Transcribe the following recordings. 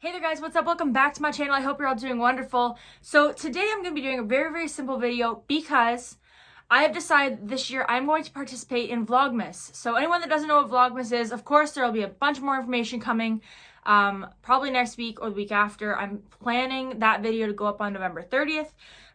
Hey there guys, what's up? Welcome back to my channel. I hope you're all doing wonderful. So today I'm going to be doing a very simple video because I have decided this year I'm going to participate in Vlogmas. So anyone that doesn't know what Vlogmas is, of course there will be a bunch more information coming probably next week or the week after. I'm planning that video to go up on November 30th.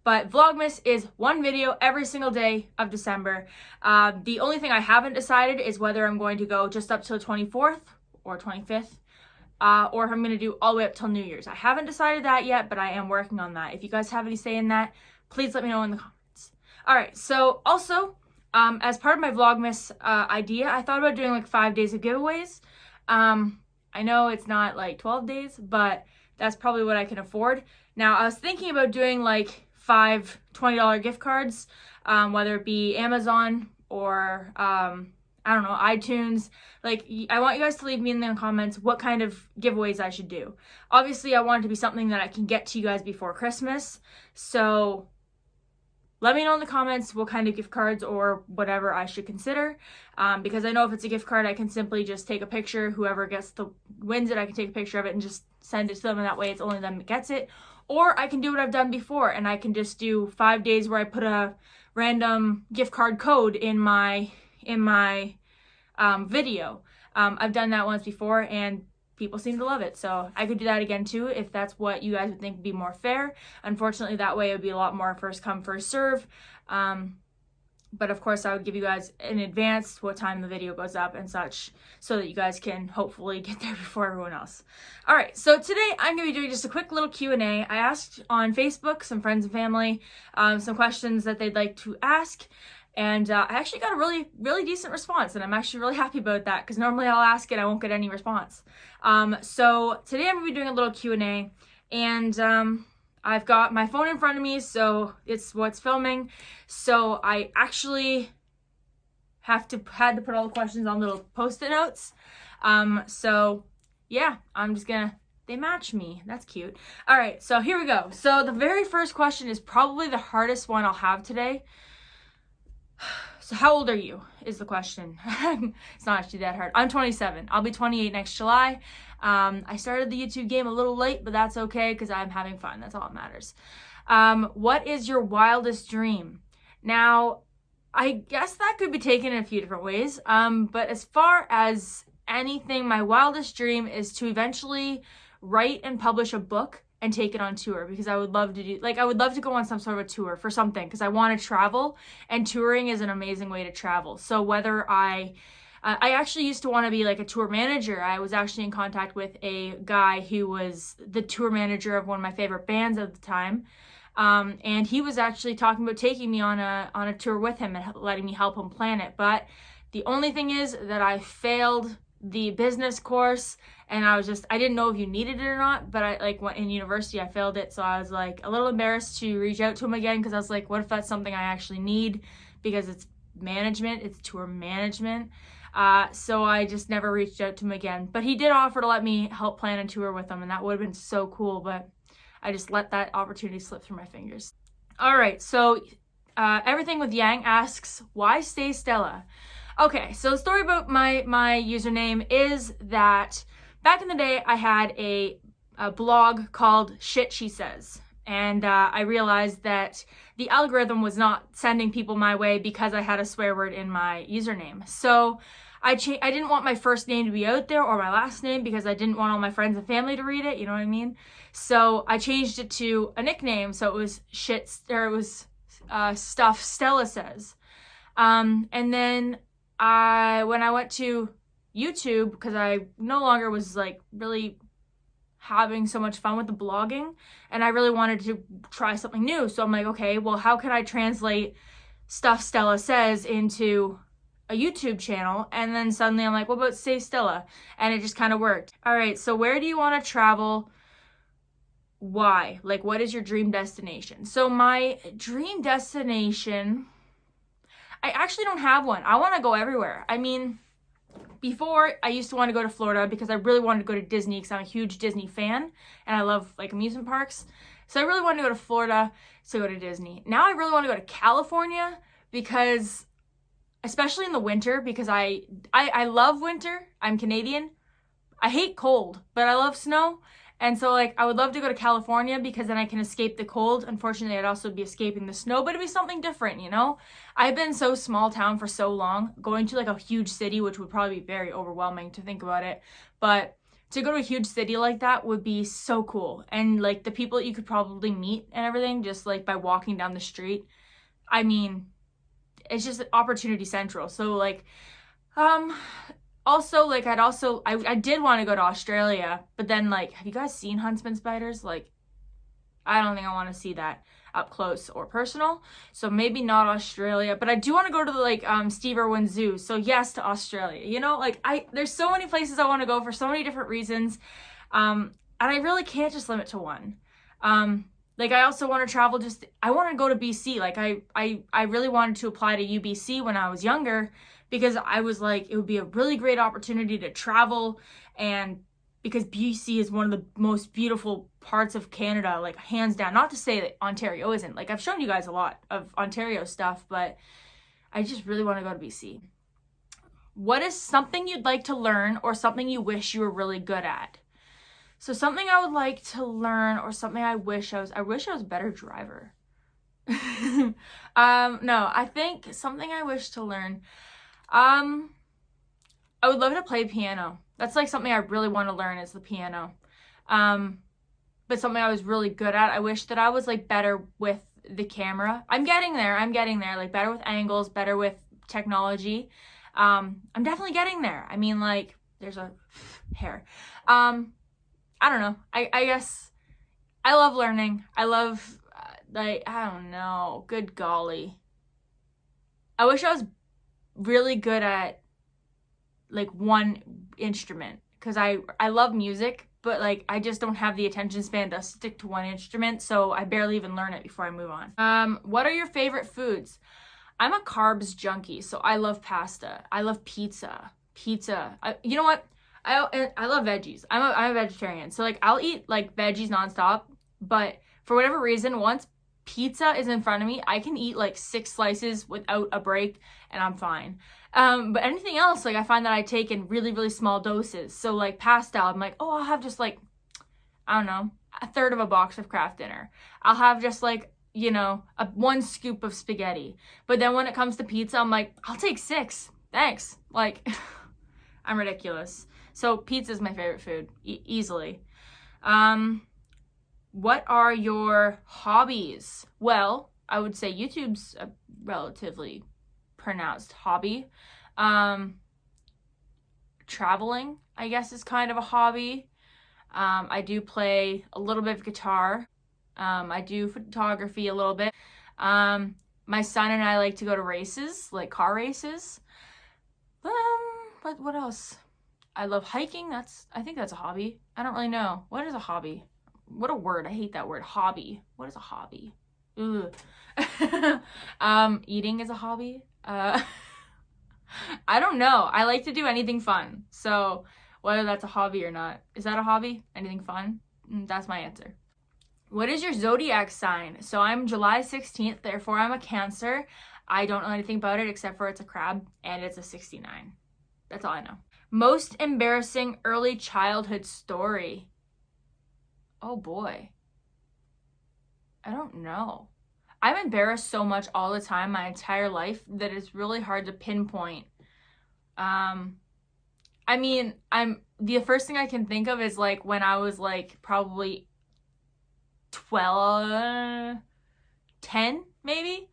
But Vlogmas is one video every single day of December. The only thing I haven't decided is whether I'm going to go just up to the 24th or 25th. Or if I'm going to do all the way up till New Year's. I haven't decided that yet, but I am working on that. If you guys have any say in that, please let me know in the comments. Alright, so also, as part of my Vlogmas idea, I thought about doing like 5 days of giveaways. I know it's not like 12 days, but that's probably what I can afford. Now, I was thinking about doing like 5 $20 gift cards, whether it be Amazon or I don't know, iTunes. Like, I want you guys to leave me in the comments what kind of giveaways I should do. Obviously, I want it to be something that I can get to you guys before Christmas. So let me know in the comments what kind of gift cards or whatever I should consider. Because I know if it's a gift card, I can simply just take a picture. Whoever wins it, I can take a picture of it and just send it to them. And that way it's only them that gets it. Or I can do what I've done before. And I can just do 5 days where I put a random gift card code in my video. I've done that once before and people seem to love it, so I could do that again too if that's what you guys would think would be more fair. Unfortunately, that way it would be a lot more first come first serve, but of course I would give you guys in advance what time the video goes up and such so that you guys can hopefully get there before everyone else. Alright, so today I'm going to be doing just a quick little Q&A. I asked on Facebook some friends and family some questions that they'd like to ask. And I actually got a really decent response, and I'm actually really happy about that because normally I'll ask and I won't get any response. So today I'm going to be doing a little Q&A, and I've got my phone in front of me, so it's what's filming. So I actually had to put all the questions on little post-it notes. So yeah, I'm just gonna, they match me. That's cute. All right, so here we go. So the very first question is probably the hardest one I'll have today. So how old are you is the question. It's not actually that hard. I'm 27. I'll be 28 next July. I started the YouTube game a little late, but that's okay because I'm having fun. That's all that matters. What is your wildest dream? Now, I guess that could be taken in a few different ways. But as far as anything, my wildest dream is to eventually write and publish a book and take it on tour, because I would love to do, like, I would love to go on some sort of a tour for something, because I want to travel, and touring is an amazing way to travel. So whether I actually used to want to be like a tour manager. I was actually in contact with a guy who was the tour manager of one of my favorite bands at the time. And he was actually talking about taking me on a tour with him and letting me help him plan it. But the only thing is that I failed the business course, and I didn't know if you needed it or not, but I went in university, I failed it, so I was like a little embarrassed to reach out to him again, because I was like, what if that's something I actually need, because it's management, it's tour management. So I just never reached out to him again, but he did offer to let me help plan a tour with him, and that would have been so cool, but I just let that opportunity slip through my fingers. All right, so Everything with Yang asks, why stay Stella? Okay, so the story about my username is that back in the day, I had a blog called Shit She Says. And I realized that the algorithm was not sending people my way because I had a swear word in my username. So I didn't want my first name to be out there, or my last name, because I didn't want all my friends and family to read it, you know what I mean? So I changed it to a nickname, so it was Stuff Stella Says. And then when I went to YouTube, because I no longer was really having so much fun with the blogging, and I really wanted to try something new, so I'm like, okay, well, how can I translate Stuff Stella Says into a YouTube channel? And then suddenly I'm like, what about Say Stella? And it just kind of worked. All right, so where do you want to travel? Why? What is your dream destination? So my dream destination, I actually don't have one. I want to go everywhere. I mean, before, I used to want to go to Florida because I really wanted to go to Disney, because I'm a huge Disney fan and I love amusement parks. So I really wanted to go to Florida to go to Disney. Now I really want to go to California, because especially in the winter, because I love winter. I'm Canadian. I hate cold, but I love snow. And so, like, I would love to go to California because then I can escape the cold. Unfortunately, I'd also be escaping the snow, but it'd be something different, you know? I've been so small town for so long. Going to, like, a huge city, which would probably be very overwhelming to think about it. But to go to a huge city like that would be so cool. And, like, the people that you could probably meet and everything just, like, by walking down the street. I mean, it's just opportunity central. So, like, also, like, I did want to go to Australia, but then, like, have you guys seen huntsman spiders? Like, I don't think I want to see that up close or personal, so maybe not Australia, but I do want to go to the, like, Steve Irwin Zoo, so yes to Australia, you know? Like, there's so many places I want to go for so many different reasons, and I really can't just limit to one. Like, I also want to travel I want to go to BC, like, I really wanted to apply to UBC when I was younger, because I was like, it would be a really great opportunity to travel, and because BC is one of the most beautiful parts of Canada, like, hands down. Not to say that Ontario isn't. Like, I've shown you guys a lot of Ontario stuff, but I just really want to go to BC. What is something you'd like to learn or something you wish you were really good at? So something I would like to learn or something I wish I was a better driver. No, I think something I wish to learn. I would love to play piano. That's, like, something I really want to learn is the piano. But something I was really good at. I wish that I was, like, better with the camera. I'm getting there, like, better with angles, better with technology. I'm definitely getting there. I mean, like, there's a hair. I don't know. I guess I love learning. I love, like, I don't know. Good golly. I wish I was really good at, like, one instrument, because I love music, but, like, I just don't have the attention span to stick to one instrument, so I barely even learn it before I move on. What are your favorite foods? I'm a carbs junkie, so I love pasta. I love pizza. You know what? I love veggies. I'm a vegetarian, so, like, I'll eat, like, veggies nonstop, but for whatever reason, once pizza is in front of me, I can eat, like, 6 slices without a break, and I'm fine. But anything else, like, I find that I take in really, really small doses. So, like, pasta, I'm like, oh, I'll have just, like, I don't know, a third of a box of Kraft Dinner. I'll have just, like, you know, 1 scoop of spaghetti. But then when it comes to pizza, I'm like, I'll take 6. Thanks. Like, I'm ridiculous. So pizza is my favorite food, easily. What are your hobbies? Well, I would say YouTube's a relatively pronounced hobby. Traveling, I guess, is kind of a hobby. I do play a little bit of guitar. I do photography a little bit. My son and I like to go to races, like car races. What else? I love hiking. I think that's a hobby. I don't really know. What is a hobby? What a word. I hate that word. Hobby. What is a hobby? Ugh. Eating is a hobby. I don't know. I like to do anything fun. So whether that's a hobby or not. Is that a hobby? Anything fun? That's my answer. What is your zodiac sign? So I'm July 16th, therefore I'm a Cancer. I don't know anything about it except for it's a crab and it's a 69. That's all I know. Most embarrassing early childhood story. Oh boy. I don't know. I'm embarrassed so much all the time, my entire life, that it's really hard to pinpoint. I mean, the first thing I can think of is, like, when I was, like, probably 10 maybe.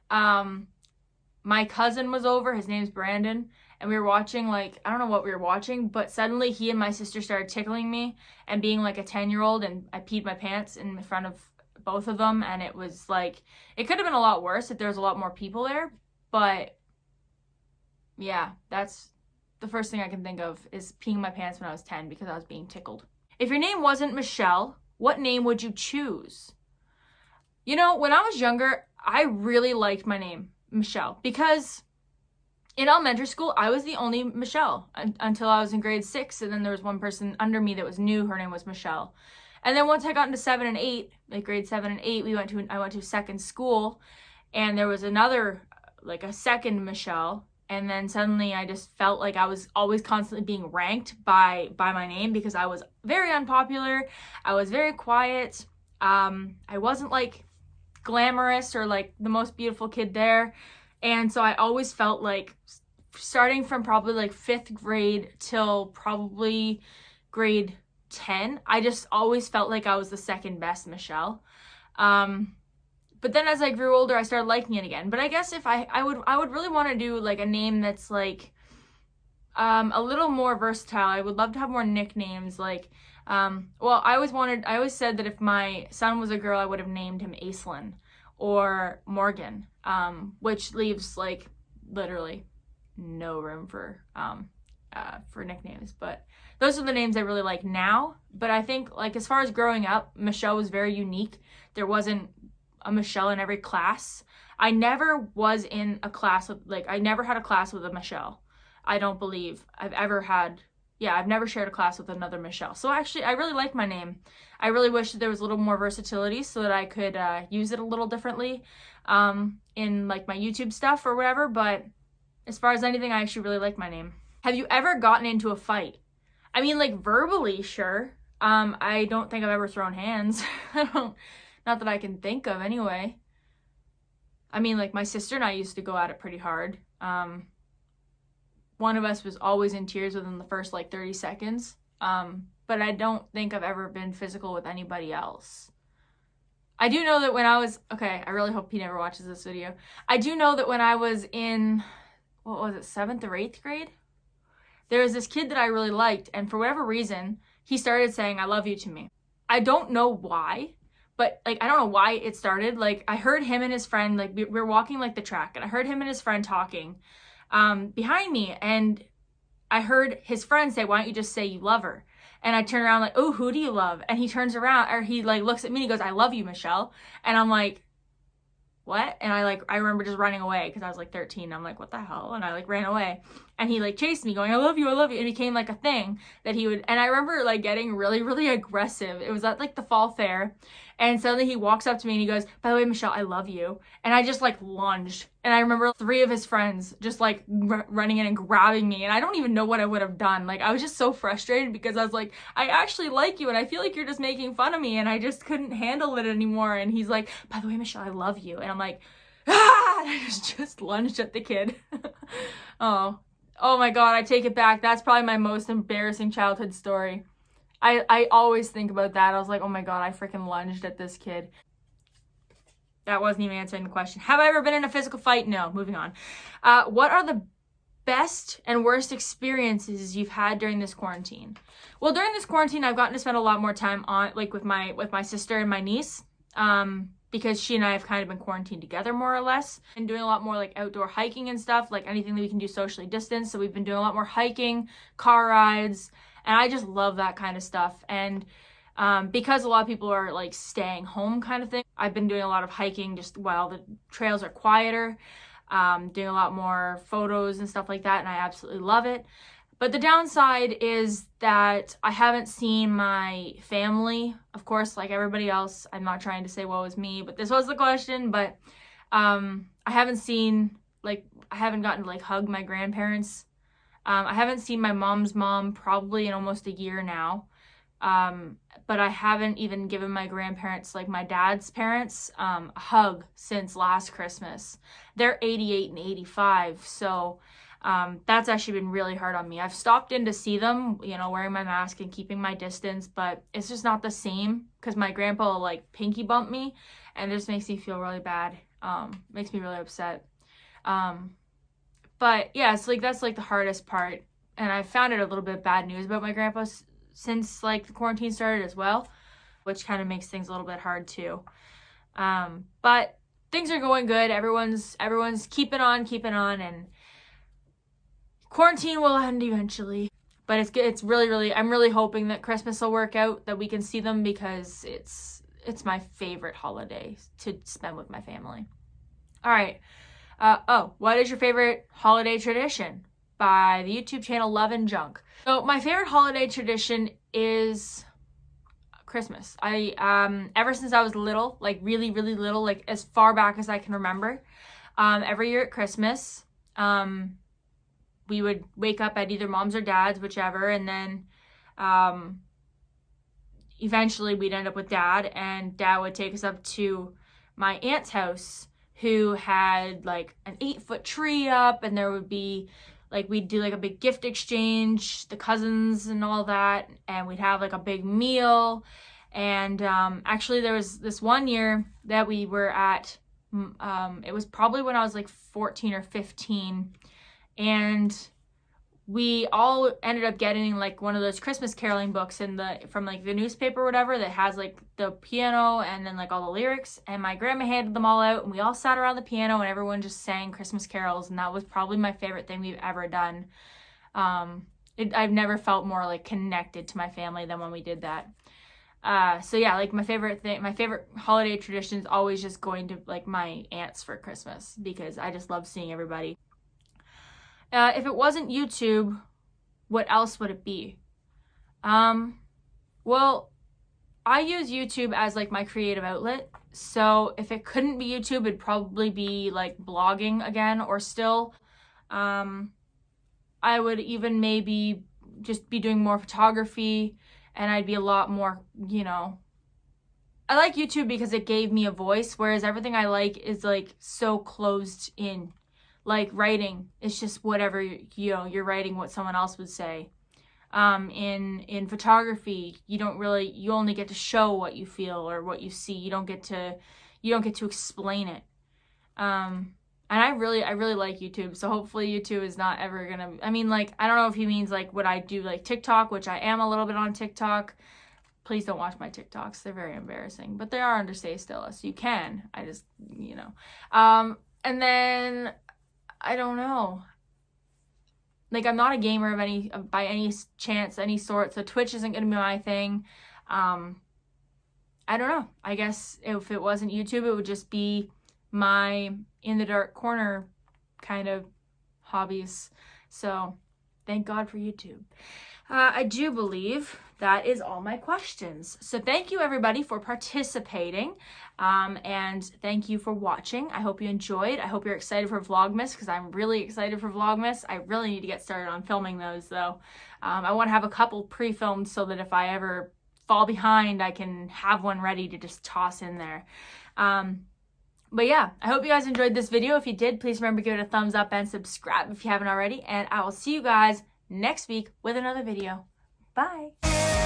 My cousin was over, his name's Brandon, and we were watching, like, I don't know what we were watching, but suddenly he and my sister started tickling me and being like a 10-year-old, and I peed my pants in front of both of them, and it was like, it could have been a lot worse if there was a lot more people there, but yeah, that's the first thing I can think of, is peeing my pants when I was 10 because I was being tickled. If your name wasn't Michelle, what name would you choose? You know, when I was younger, I really liked my name, Michelle, because in elementary school, I was the only Michelle until I was in grade 6, and then there was one person under me that was new. Her name was Michelle. And then once I got into 7 and 8, like grade 7 and 8, I went to a second school, and there was another, like a second Michelle, And then suddenly I just felt like I was always constantly being ranked by my name because I was very unpopular. I was very quiet. I wasn't like glamorous or like the most beautiful kid there. And so I always felt like, starting from probably like 5th grade till probably grade 10, I just always felt like I was the second best Michelle. But then as I grew older, I started liking it again. But I guess if I would really want to do like a name that's like a little more versatile. I would love to have more nicknames. Like, well, I always said that if my son was a girl, I would have named him Aislinn or Morgan, which leaves like literally no room for nicknames. But those are the names I really like now. But I think like as far as growing up, Michelle was very unique. There wasn't a Michelle in every class. I never was in a class with, like, I never had a class with a Michelle. I don't believe I've ever had, I've never shared a class with another Michelle. So actually, I really like my name. I really wish that there was a little more versatility so that I could use it a little differently in like my YouTube stuff or whatever. But as far as anything, I actually really like my name. Have you ever gotten into a fight? I mean, like verbally, sure. I don't think I've ever thrown hands. Not that I can think of anyway. I mean, like my sister and I used to go at it pretty hard. One of us was always in tears within the first like 30 seconds. But I don't think I've ever been physical with anybody else. I do know that when I was, okay, I really hope he never watches this video. I do know that when I was in, what was it, 7th or 8th grade? There was this kid that I really liked, and for whatever reason, he started saying, "I love you" to me. I don't know why. But, like, I don't know why it started. Like, I heard him and his friend, like, we were walking, like, the track. And I heard him and his friend talking behind me. And I heard his friend say, "Why don't you just say you love her?" And I turn around like, "Oh, who do you love?" And he turns around, or he, like, looks at me and he goes, "I love you, Michelle." And I'm like, what? And I remember just running away because I was, like, 13. I'm like, what the hell? And I, like, ran away. And he, like, chased me going, "I love you, I love you." It became, like, a thing that he would, and I remember, like, getting really, really aggressive. It was at, like, the fall fair. And suddenly he walks up to me and he goes, "By the way, Michelle, I love you." And I just like lunged. And I remember 3 of his friends just like running in and grabbing me. And I don't even know what I would have done. Like I was just so frustrated because I was like, I actually like you and I feel like you're just making fun of me. And I just couldn't handle it anymore. And he's like, "By the way, Michelle, I love you." And I'm like, ah! And I just lunged at the kid. Oh my God, I take it back. That's probably my most embarrassing childhood story. I always think about that. I was like, oh my God, I freaking lunged at this kid. That wasn't even answering the question. Have I ever been in a physical fight? No. Moving on. What are the best and worst experiences you've had during this quarantine? Well, during this quarantine, I've gotten to spend a lot more time on like with my sister and my niece. Because she and I have kind of been quarantined together more or less, and doing a lot more like outdoor hiking and stuff, like anything that we can do socially distanced. So we've been doing a lot more hiking, car rides, and I just love that kind of stuff. And because a lot of people are like staying home kind of thing, I've been doing a lot of hiking just while the trails are quieter, doing a lot more photos and stuff like that, and I absolutely love it. But the downside is that I haven't seen my family, of course, like everybody else. I'm not trying to say woe is me, but this was the question. But I haven't seen, like, I haven't gotten to, like, hug my grandparents. I haven't seen my mom's mom probably in almost a year now. But I haven't even given my grandparents, like my dad's parents, a hug since last Christmas. They're 88 and 85, so that's actually been really hard on me. I've stopped in to see them, you know, wearing my mask and keeping my distance, but it's just not the same because my grandpa will, like, pinky bump me, and it just makes me feel really bad. Makes me really upset. But yeah, it's like that's like the hardest part, and I found it a little bit bad news about my grandpa since like the quarantine started as well, which kind of makes things a little bit hard too. But things are going good. Everyone's keeping on, and quarantine will end eventually. But it's good. It's really, I'm really hoping that Christmas will work out, that we can see them, because it's my favorite holiday to spend with my family. All right. What is your favorite holiday tradition? By the YouTube channel Love and Junk. So my favorite holiday tradition is Christmas. I ever since I was little, like really, really little, like as far back as I can remember, every year at Christmas, we would wake up at either mom's or dad's, whichever, and then eventually we'd end up with dad, and dad would take us up to my aunt's house, who had like an 8-foot tree up, and there would be like, we'd do like a big gift exchange, the cousins and all that, and we'd have like a big meal. And actually there was this one year that we were at, it was probably when I was like 14 or 15, and we all ended up getting like one of those Christmas caroling books from like the newspaper or whatever, that has like the piano and then like all the lyrics, and my grandma handed them all out, and we all sat around the piano and everyone just sang Christmas carols, and that was probably my favorite thing we've ever done. I've never felt more like connected to my family than when we did that. So yeah, like my favorite holiday tradition is always just going to like my aunt's for Christmas, because I just love seeing everybody. If it wasn't YouTube, what else would it be? Well, I use YouTube as like my creative outlet. So if it couldn't be YouTube, it'd probably be like blogging again, or still. I would even maybe just be doing more photography, and I'd be a lot more, I like YouTube because it gave me a voice, whereas everything I like is like so closed in. Like writing, it's just whatever, you're writing what someone else would say. In photography, you only get to show what you feel or what you see. You don't get to explain it. And I really like YouTube. So hopefully YouTube is not ever gonna, I mean, like, I don't know if he means like what I do, like TikTok, which I am a little bit on TikTok. Please don't watch my TikToks. They're very embarrassing, but they are under Stella, so you can. I just, and then, I don't know. Like, I'm not a gamer by any chance, any sort, so Twitch isn't going to be my thing. I don't know. I guess if it wasn't YouTube, it would just be my in the dark corner kind of hobbies. So, thank God for YouTube. I do believe that is all my questions. So thank you everybody for participating, and thank you for watching. I hope you enjoyed. I hope you're excited for Vlogmas, because I'm really excited for Vlogmas. I really need to get started on filming those though. I want to have a couple pre-filmed so that if I ever fall behind, I can have one ready to just toss in there. But yeah, I hope you guys enjoyed this video. If you did, please remember to give it a thumbs up and subscribe if you haven't already, and I will see you guys next week with another video. Bye.